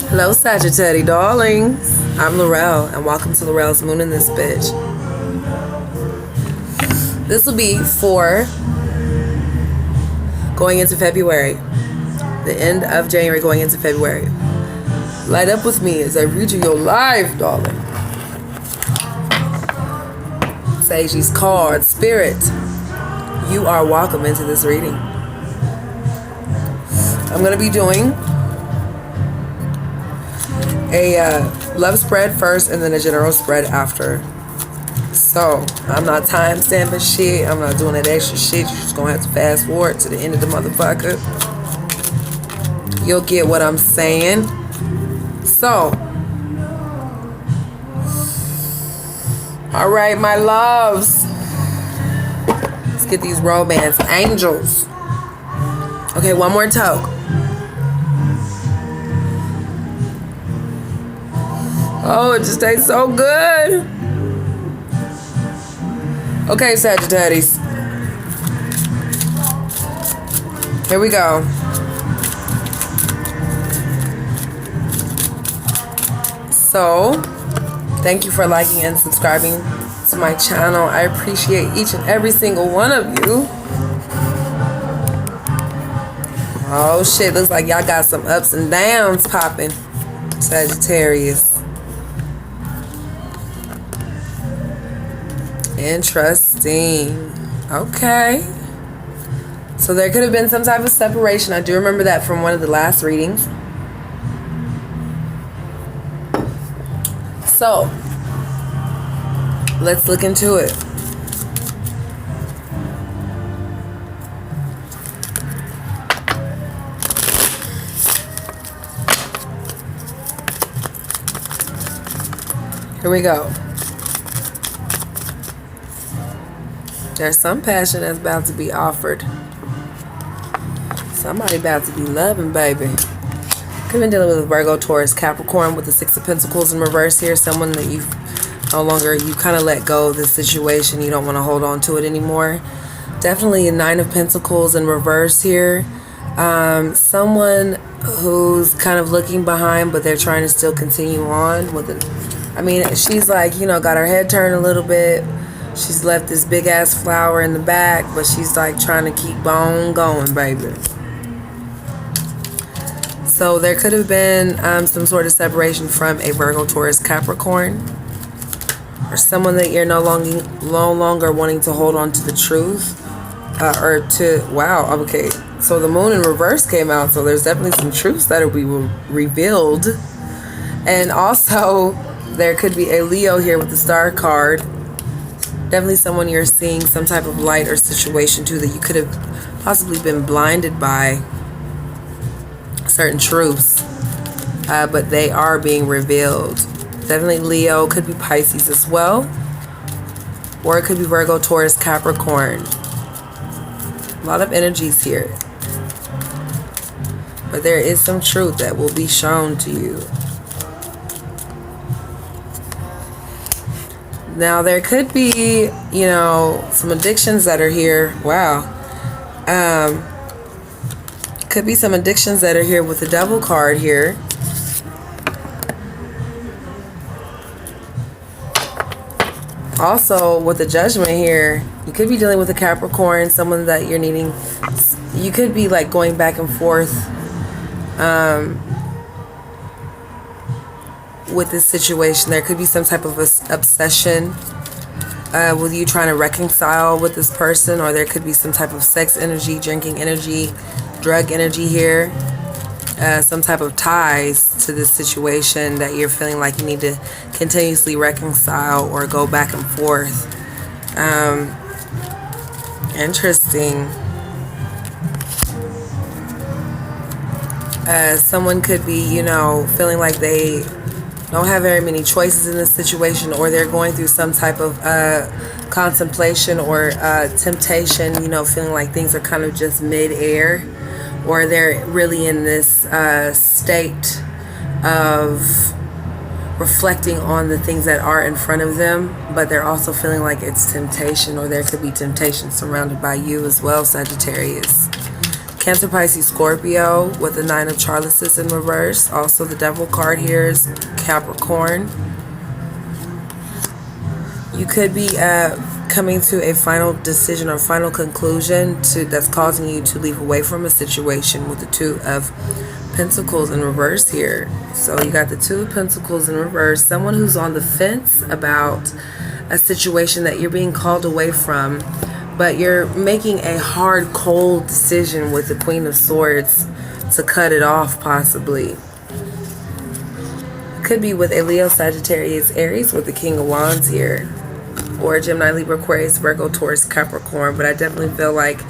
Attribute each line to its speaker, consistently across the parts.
Speaker 1: Hello, Sagittarius darlings. I'm Laurel, and welcome to Laurel's Moon in this bitch. This will be for going into February. The end of January going into February. Light up with me as I read you your life, darling. Sagit's card, Spirit. You are welcome into this reading. I'm going to be doing a love spread first and then a general spread after. So I'm not time stamping shit. I'm not doing that extra shit. You're just gonna have to fast forward to the end of the motherfucker. You'll get what I'm saying. So, all right, my loves, let's get these romance angels. Okay, one more toke. Oh, it just tastes so good. Okay, Sagittarius. Here we go. So, thank you for liking and subscribing to my channel. I appreciate each and every single one of you. Oh shit, looks like y'all got some ups and downs popping, Sagittarius. Interesting. Okay. So there could have been some type of separation. I do remember that from one of the last readings. So let's look into it. Here we go. There's some passion that's about to be offered. Somebody about to be loving, baby. Could have been dealing with a Virgo, Taurus, Capricorn with the Six of Pentacles in reverse here. Someone that you no longer, you kind of let go of the situation. You don't want to hold on to it anymore. Definitely a Nine of Pentacles in reverse here. Someone who's kind of looking behind, but they're trying to still continue on with it. I mean, she's like, you know, got her head turned a little bit. She's left this big ass flower in the back, but she's like trying to keep on going, baby. So there could have been some sort of separation from a Virgo, Taurus, Capricorn, or someone that you're no longer wanting to hold on to the truth, or to, wow, okay. So the moon in reverse came out, so there's definitely some truths that will be revealed. And also there could be a Leo here with the Star card. Definitely someone you're seeing some type of light or situation to that you could have possibly been blinded by certain truths, but they are being revealed. Definitely Leo, could be Pisces as well, or it could be Virgo, Taurus, Capricorn. A lot of energies here, but there is some truth that will be shown to you. Now, there could be, you know, some addictions that are here. Wow. Could be some addictions that are here with the Devil card here. Also, with the Judgment here, you could be dealing with a Capricorn, someone that you're needing. You could be like going back and forth with this situation. There could be some type of obsession with you trying to reconcile with this person, or there could be some type of sex energy, drinking energy, drug energy here, some type of ties to this situation that you're feeling like you need to continuously reconcile or go back and forth. Interesting. Someone could be, you know, feeling like they don't have very many choices in this situation, or they're going through some type of contemplation or temptation, you know, feeling like things are kind of just mid-air, or they're really in this state of reflecting on the things that are in front of them, but they're also feeling like it's temptation, or there could be temptation surrounded by you as well, Sagittarius. Cancer, Pisces, Scorpio with the Nine of Chalices in reverse. Also the Devil card here is Capricorn. You could be coming to a final decision or final conclusion that's causing you to leave away from a situation with the Two of Pentacles in reverse here. So you got the Two of Pentacles in reverse. Someone who's on the fence about a situation that you're being called away from, but you're making a hard, cold decision with the Queen of Swords to cut it off, possibly. Could be with a Leo, Sagittarius, Aries with the King of Wands here. Or Gemini, Libra, Aquarius, Virgo, Taurus, Capricorn. But I definitely feel like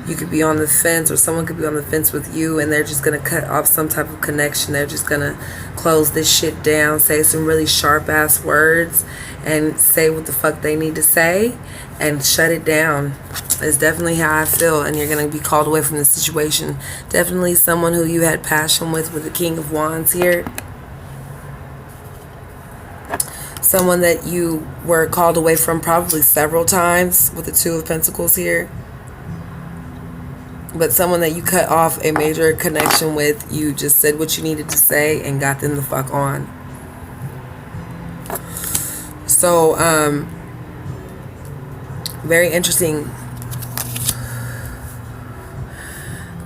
Speaker 1: you could be on the fence, or someone could be on the fence with you, and they're just going to cut off some type of connection. They're just going to close this shit down, say some really sharp-ass words, and say what the fuck they need to say, and shut it down. It's definitely how I feel, and you're going to be called away from the situation. Definitely someone who you had passion with the King of Wands here. Someone that you were called away from probably several times with the Two of Pentacles here. But someone that you cut off a major connection with, you just said what you needed to say and got them the fuck on. So, very interesting.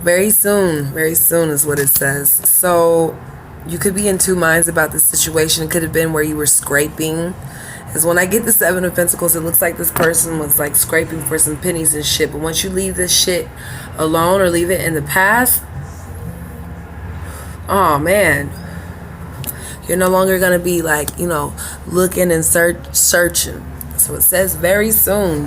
Speaker 1: Very soon is what it says. So, you could be in two minds about this situation. It could have been where you were scraping. Because when I get the Seven of Pentacles, it looks like this person was like scraping for some pennies and shit. But once you leave this shit alone or leave it in the past, oh man, you're no longer going to be like, you know, looking and searching. So it says very soon,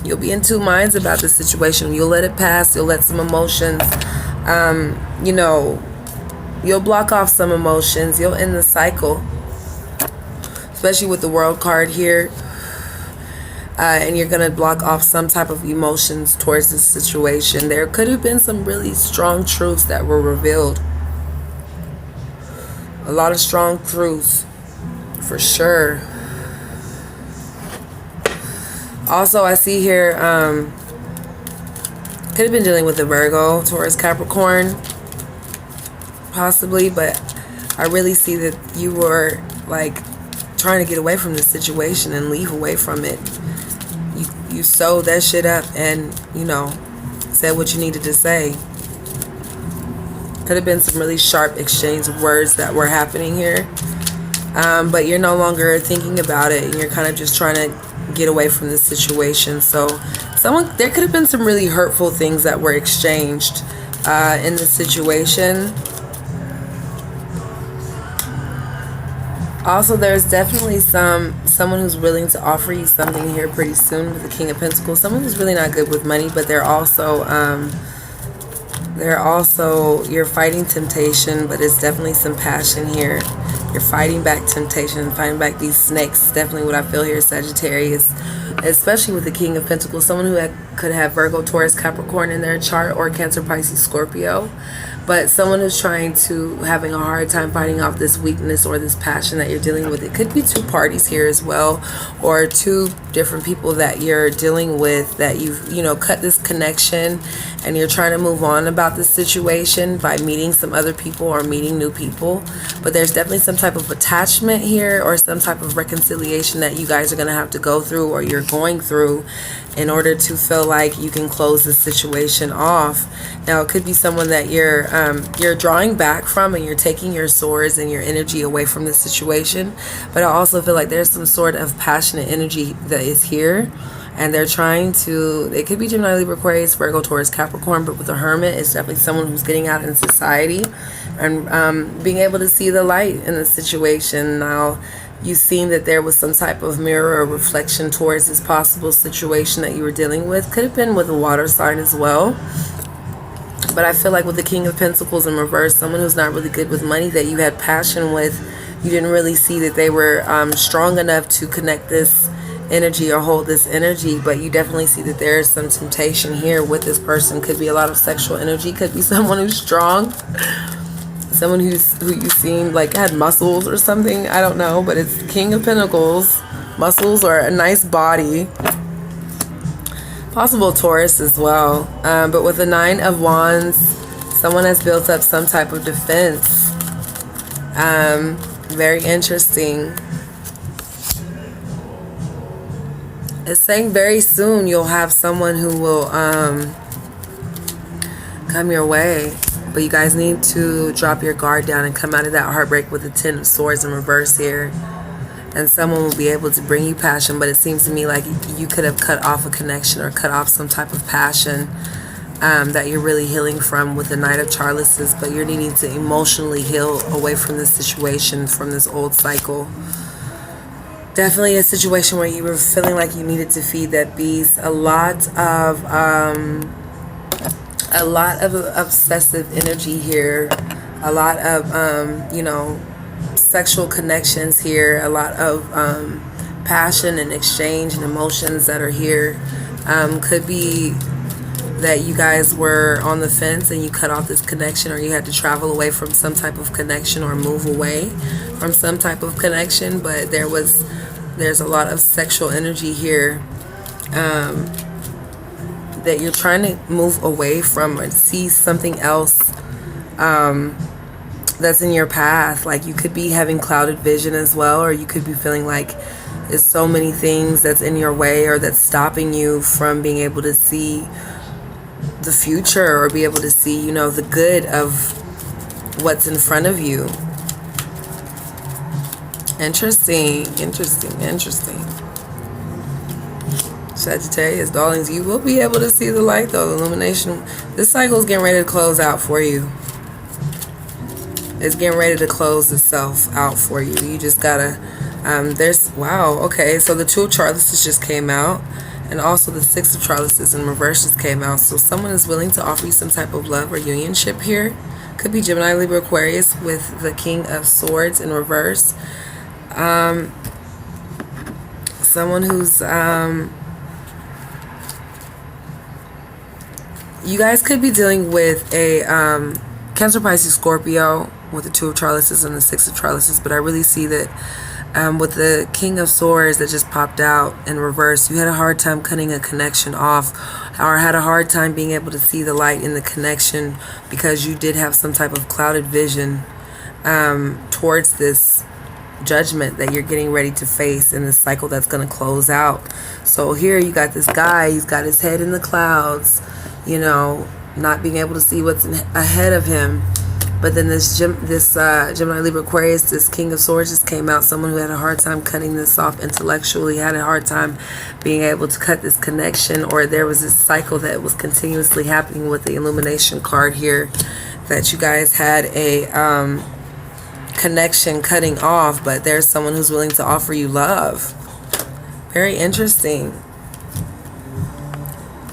Speaker 1: you'll be in two minds about this situation. You'll let it pass. You'll let some emotions, you know, you'll block off some emotions. You'll end the cycle. Especially with the World card here. And you're going to block off some type of emotions towards this situation. There could have been some really strong truths that were revealed. A lot of strong truths. For sure. Also, I see here, could have been dealing with the Virgo, Taurus, Capricorn. Possibly, but I really see that you were like trying to get away from this situation and leave away from it. You sewed that shit up and, you know, said what you needed to say. Could have been some really sharp exchange of words that were happening here. But you're no longer thinking about it, and you're kind of just trying to get away from this situation. So there could have been some really hurtful things that were exchanged in this situation. Also, there's definitely someone who's willing to offer you something here pretty soon with the King of Pentacles. Someone who's really not good with money, but they're also you're fighting temptation, but it's definitely some passion here. You're fighting back temptation, fighting back these snakes. Definitely what I feel here, Sagittarius, especially with the King of Pentacles. Someone who could have Virgo, Taurus, Capricorn in their chart, or Cancer, Pisces, Scorpio. But someone who's having a hard time fighting off this weakness or this passion that you're dealing with. It could be two parties here as well, or two different people that you're dealing with that you've, you know, cut this connection and you're trying to move on about this situation by meeting some other people or meeting new people. But there's definitely some type of attachment here or some type of reconciliation that you guys are going to have to go through, or you're going through, in order to feel like you can close this situation off. Now, it could be someone that you're drawing back from, and you're taking your swords and your energy away from the situation. But I also feel like there's some sort of passionate energy that is here, and they're trying to, it could be Gemini, Libra, Aquarius, Virgo, Taurus, Capricorn, but with the Hermit, it's definitely someone who's getting out in society and being able to see the light in the situation. Now, you've seen that there was some type of mirror or reflection towards this possible situation that you were dealing with. Could have been with a water sign as well. But I feel like with the King of Pentacles in reverse, someone who's not really good with money that you had passion with, you didn't really see that they were strong enough to connect this energy or hold this energy. But you definitely see that there's some temptation here with this person. Could be a lot of sexual energy. Could be someone who's strong. Someone who you seem like had muscles or something. I don't know. But it's King of Pentacles. Muscles or a nice body. Possible Taurus as well. But with the Nine of Wands, someone has built up some type of defense. Very interesting. It's saying very soon you'll have someone who will come your way. But you guys need to drop your guard down and come out of that heartbreak with the Ten of Swords in reverse here. And someone will be able to bring you passion, but it seems to me like you could have cut off a connection or cut off some type of passion that you're really healing from with the Knight of Chalices, but you're needing to emotionally heal away from this situation, from this old cycle. Definitely a situation where you were feeling like you needed to feed that beast. A lot of obsessive energy here, a lot of you know, sexual connections here, a lot of passion and exchange and emotions that are here. Could be that you guys were on the fence and you cut off this connection, or you had to travel away from some type of connection or move away from some type of connection, but there's a lot of sexual energy here that you're trying to move away from or see something else that's in your path. Like you could be having clouded vision as well, or you could be feeling like there's so many things that's in your way or that's stopping you from being able to see the future or be able to see, you know, the good of what's in front of you. Interesting. Sagittarius, darlings, you will be able to see the light though, the illumination. This cycle is getting ready to close out for you. It's getting ready to close itself out for you. You just gotta, wow, okay, so the Two of Chalices just came out, and also the Six of Chalices in reverse just came out. So someone is willing to offer you some type of love or unionship here. Could be Gemini, Libra, Aquarius with the King of Swords in reverse. Someone who's, you guys could be dealing with a Cancer, Pisces, Scorpio with the Two of Chalices and the Six of Chalices, but I really see that with the King of Swords that just popped out in reverse, you had a hard time cutting a connection off, or had a hard time being able to see the light in the connection because you did have some type of clouded vision towards this judgment that you're getting ready to face in this cycle that's going to close out. So here you got this guy, he's got his head in the clouds, you know, not being able to see what's ahead of him. But then this Gemini, Libra, Aquarius, this King of Swords just came out. Someone who had a hard time cutting this off intellectually, had a hard time being able to cut this connection, or there was this cycle that was continuously happening with the Illumination card here, that you guys had a connection cutting off, but there's someone who's willing to offer you love. Very interesting.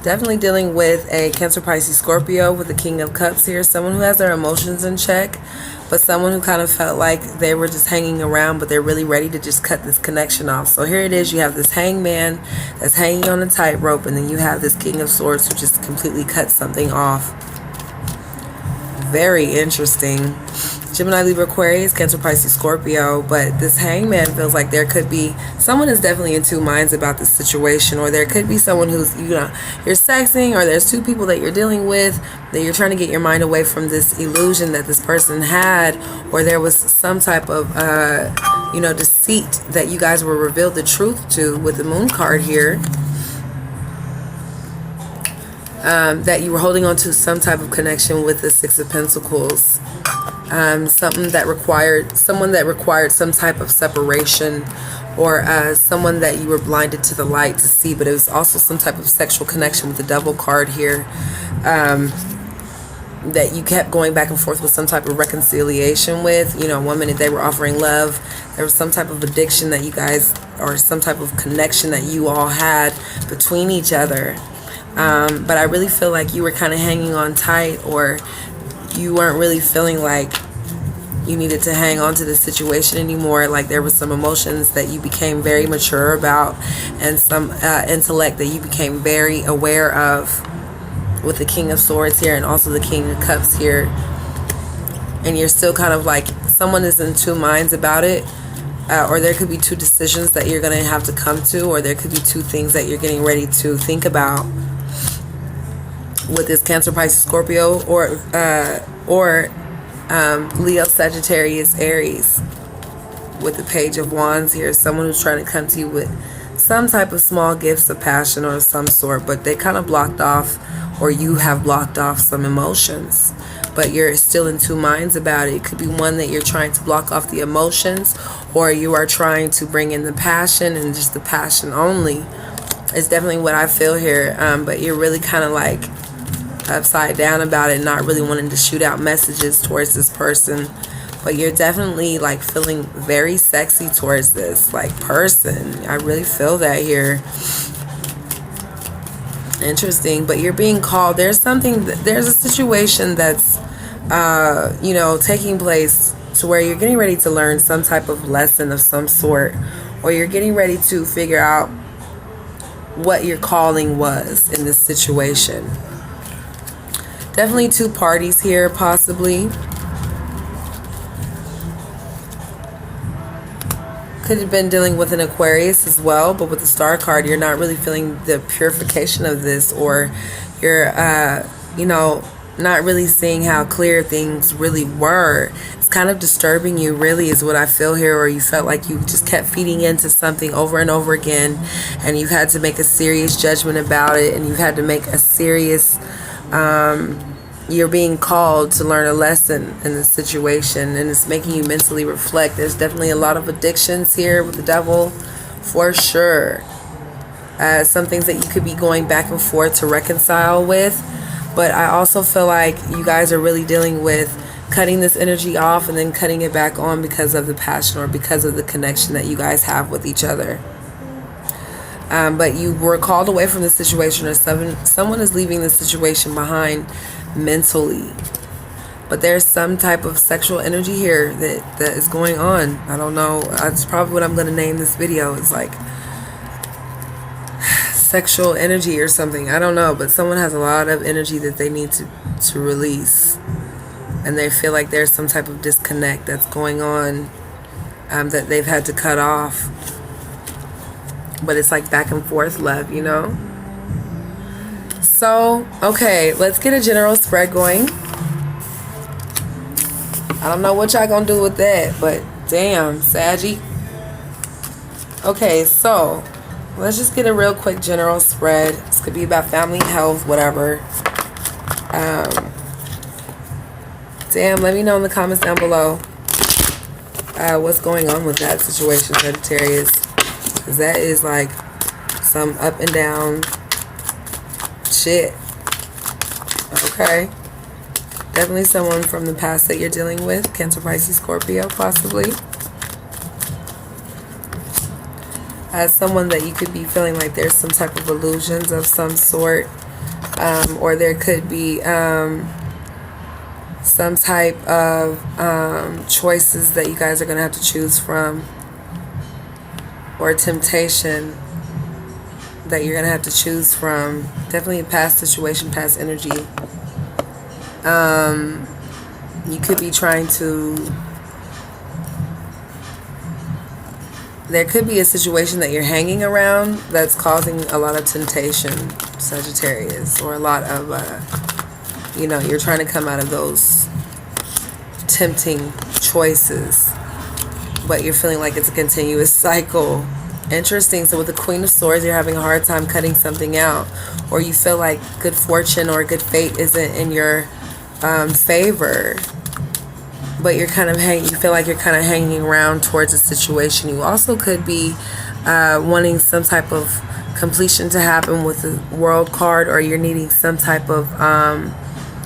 Speaker 1: Definitely dealing with a Cancer, Pisces, Scorpio with the King of Cups here. Someone who has their emotions in check, but someone who kind of felt like they were just hanging around, but they're really ready to just cut this connection off. So here it is. You have this hangman that's hanging on a tightrope, and then you have this King of Swords who just completely cut something off. Very interesting. Gemini, Libra, Aquarius, Cancer, Pisces, Scorpio, but this hangman feels like there could be someone is definitely in two minds about this situation, or there could be someone who's, you know, you're sexting, or there's two people that you're dealing with that you're trying to get your mind away from this illusion that this person had, or there was some type of you know, deceit that you guys were revealed the truth to with the Moon card here. That you were holding on to some type of connection with the Six of Pentacles. Something that required, someone that required some type of separation, or someone that you were blinded to the light to see, but it was also some type of sexual connection with the Devil card here, that you kept going back and forth with some type of reconciliation with. You know, one minute they were offering love, there was some type of addiction that you guys, or some type of connection that you all had between each other. But I really feel like you were kind of hanging on tight, or you weren't really feeling like you needed to hang on to the situation anymore. Like there was some emotions that you became very mature about, and some intellect that you became very aware of with the King of Swords here and also the King of Cups here. And you're still kind of like, someone is in two minds about it. Or there could be two decisions that you're going to have to come to, or there could be two things that you're getting ready to think about with this Cancer, Pisces, Scorpio, or Leo, Sagittarius, Aries. With the Page of Wands here, someone who's trying to come to you with some type of small gifts of passion or some sort, but they kind of blocked off, or you have blocked off some emotions, but you're still in two minds about it. It could be one that you're trying to block off the emotions, or you are trying to bring in the passion and just the passion only. It's definitely what I feel here, but you're really kind of like upside down about it, not really wanting to shoot out messages towards this person. But you're definitely like feeling very sexy towards this like person. I really feel that here. Interesting. But you're being called. There's a situation that's taking place to where you're getting ready to learn some type of lesson of some sort, or you're getting ready to figure out what your calling was in this situation. Definitely two parties here, possibly. Could have been dealing with an Aquarius as well, but with the Star card, you're not really feeling the purification of this, or you're, not really seeing how clear things really were. It's kind of disturbing you, really, is what I feel here, or you felt like you just kept feeding into something over and over again, and you've had to make a serious judgment about it, and you've had to make a serious, you're being called to learn a lesson in this situation, and it's making you mentally reflect. There's definitely a lot of addictions here with the Devil, for sure. Some things that you could be going back and forth to reconcile with, but I also feel like you guys are really dealing with cutting this energy off and then cutting it back on because of the passion or because of the connection that you guys have with each other. But you were called away from the situation, or someone is leaving the situation behind mentally. But there's some type of sexual energy here that is going on. I don't know. That's probably what I'm going to name this video. It's like sexual energy or something. I don't know. But someone has a lot of energy that they need to release. And they feel like there's some type of disconnect that's going on that they've had to cut off. But it's like back and forth love, you know? So, okay, let's get a general spread going. I don't know what y'all gonna do with that, but damn, Saggy. Okay, so let's just get a real quick general spread. This could be about family, health, whatever. Damn, let me know in the comments down below what's going on with that situation, Sagittarius. Because that is like some up and down shit. Okay. Definitely someone from the past that you're dealing with. Cancer, Pisces, Scorpio, possibly. As someone that you could be feeling like there's some type of illusions of some sort. Or there could be some type of choices that you guys are going to have to choose from. Or temptation that you're going to have to choose from. Definitely a past situation, past energy. You could be trying to... There could be a situation that you're hanging around that's causing a lot of temptation, Sagittarius. Or a lot of, you're trying to come out of those tempting choices. But you're feeling like it's a continuous cycle. Interesting. So with the Queen of Swords, you're having a hard time cutting something out. Or you feel like good fortune or good fate isn't in your favor. But you're kind of you feel like you're kind of hanging around towards a situation. You also could be wanting some type of completion to happen with the World card. Or you're needing some type of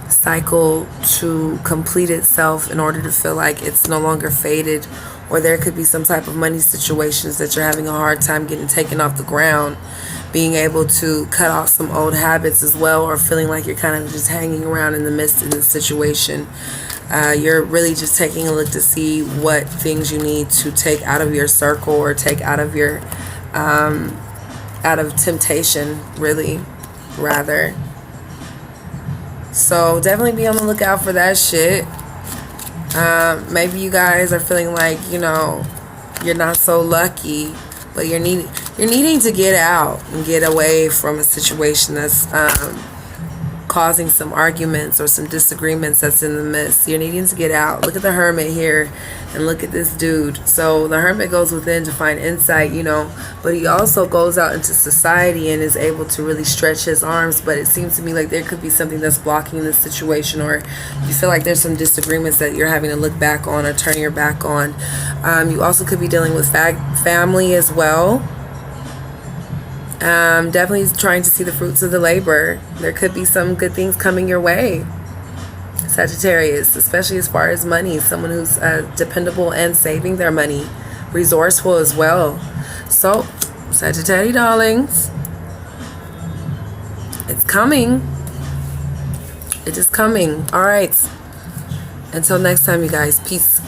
Speaker 1: cycle to complete itself in order to feel like it's no longer fated. Or there could be some type of money situations that you're having a hard time getting taken off the ground. Being able to cut off some old habits as well. Or feeling like you're kind of just hanging around in the midst of the situation. You're really just taking a look to see what things you need to take out of your circle. Or take out of your, out of temptation, really, rather. So definitely be on the lookout for that shit. Maybe you guys are feeling like, you're not so lucky, but you're needing to get out and get away from a situation that's causing some arguments or some disagreements that's in the midst. You're needing to get out. Look at the Hermit here and look at this dude. So the Hermit goes within to find insight, you know, but he also goes out into society and is able to really stretch his arms. But it seems to me like there could be something that's blocking this situation, or you feel like there's some disagreements that you're having to look back on or turn your back on. You also could be dealing with family as well. Definitely trying to see the fruits of the labor. There could be some good things coming your way, Sagittarius, especially as far as money. Someone who's dependable and saving their money, resourceful as well. So, Sagittarius darlings, it's coming. It is coming. All right. Until next time, you guys. Peace.